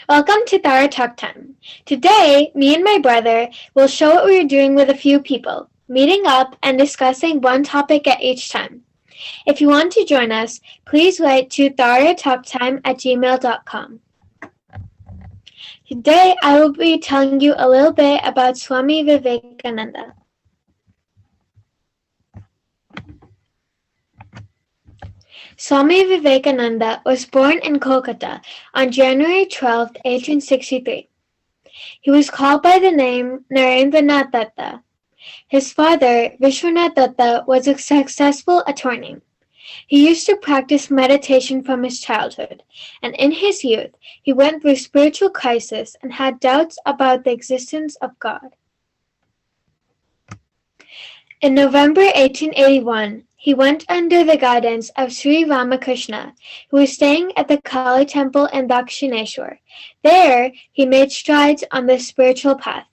Welcome to Thara Talk Time. Today, me and my brother will show what we're doing with a few people, meeting up and discussing one topic at each time. If you want to join us, please write to tharatalktime@gmail.com. Today, I will be telling you a little bit about Swami Vivekananda. Swami Vivekananda was born in Kolkata on January 12, 1863. He was called by the name Narendranath Datta. His father, Vishwanath Datta, was a successful attorney. He used to practice meditation from his childhood, and in his youth, he went through spiritual crisis and had doubts about the existence of God. In November 1881, he went under the guidance of Sri Ramakrishna, who was staying at the Kali temple in Dakshineshwar. There, he made strides on the spiritual path.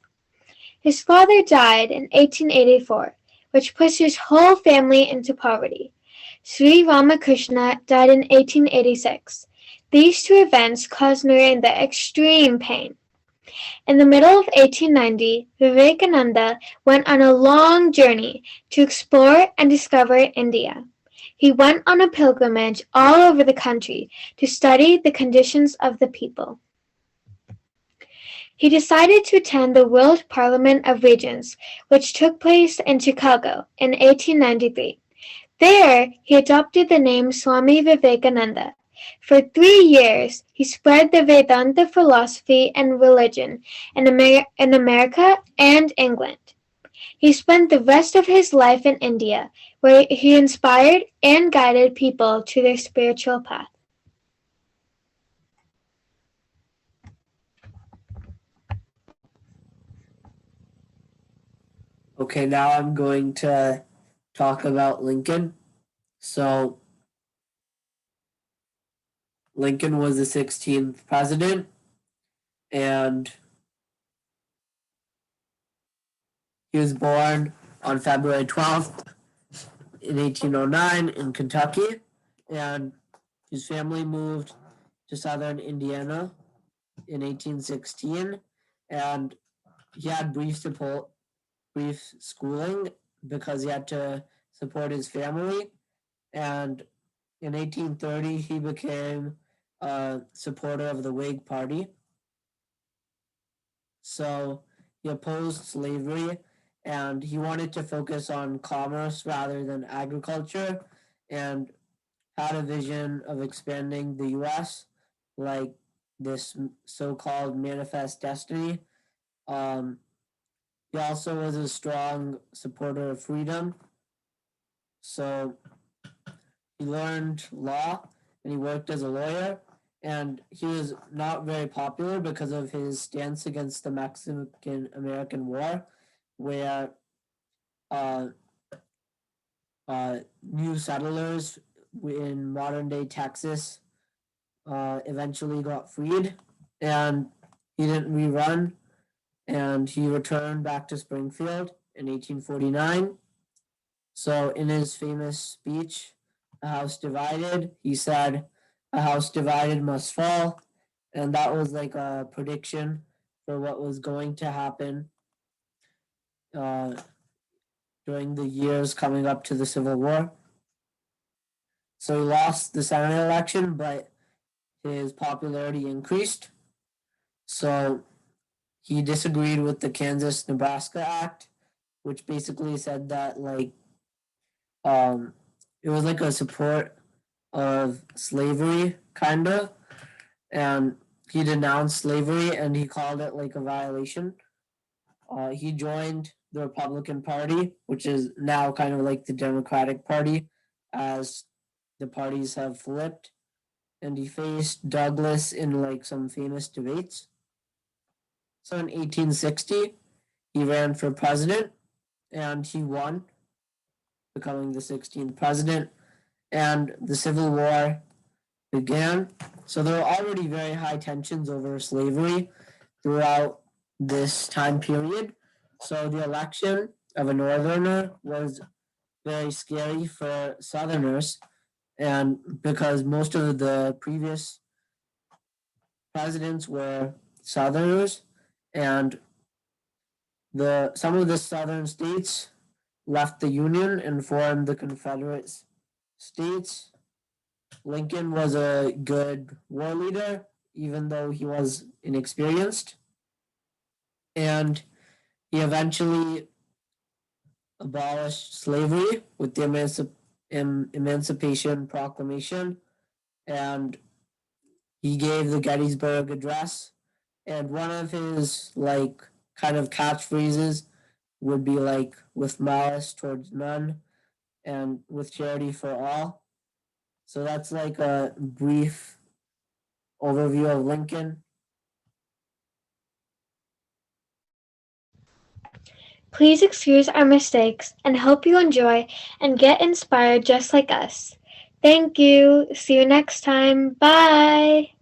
His father died in 1884, which pushed his whole family into poverty. Sri Ramakrishna died in 1886. These two events caused Narendra extreme pain. In the middle of 1890, Vivekananda went on a long journey to explore and discover India. He went on a pilgrimage all over the country to study the conditions of the people. He decided to attend the World Parliament of Regions, which took place in Chicago in 1893. There, he adopted the name Swami Vivekananda. For 3 years, he spread the Vedanta philosophy and religion in America and England. He spent the rest of his life in India, where he inspired and guided people to their spiritual path. Okay, now I'm going to talk about Lincoln. So, Lincoln was the 16th president, and he was born on February 12th in 1809 in Kentucky, and his family moved to southern Indiana in 1816, and he had brief schooling because he had to support his family. And in 1830, he became a supporter of the Whig Party. So he opposed slavery and he wanted to focus on commerce rather than agriculture and had a vision of expanding the US like this so called manifest destiny. Um, he also was a strong supporter of freedom. So he learned law and he worked as a lawyer. And he was not very popular because of his stance against the Mexican American War, where uh, new settlers in modern day Texas eventually got freed. And he didn't rerun, and he returned back to Springfield in 1849. So, in his famous speech, A House Divided, he said, "A house divided must fall." And that was like a prediction for what was going to happen uh, during the years coming up to the Civil War. So, he lost the Senate election, but his popularity increased. So, he disagreed with the Kansas Nebraska Act, which basically said that, like, um, it was like a support of slavery, kind of, and he denounced slavery and he called it like a violation. He joined the Republican Party, which is now kind of like the Democratic Party, as the parties have flipped. And he faced Douglas in like some famous debates. So in 1860, he ran for president and he won, becoming the 16th president. And the Civil War began. So there were already very high tensions over slavery throughout this time period. So the election of a northerner was very scary for southerners, and because most of the previous presidents were Southerners, and some of the Southern states left the Union and formed the Confederate States. Lincoln was a good war leader, even though he was inexperienced, and he eventually abolished slavery with the Emancipation Proclamation, and he gave the Gettysburg Address. And one of his kind of catchphrases would be like, with malice towards none and with charity for all. So that's like a brief overview of Lincoln. Please excuse our mistakes and hope you enjoy and get inspired just like us. Thank you. See you next time. Bye.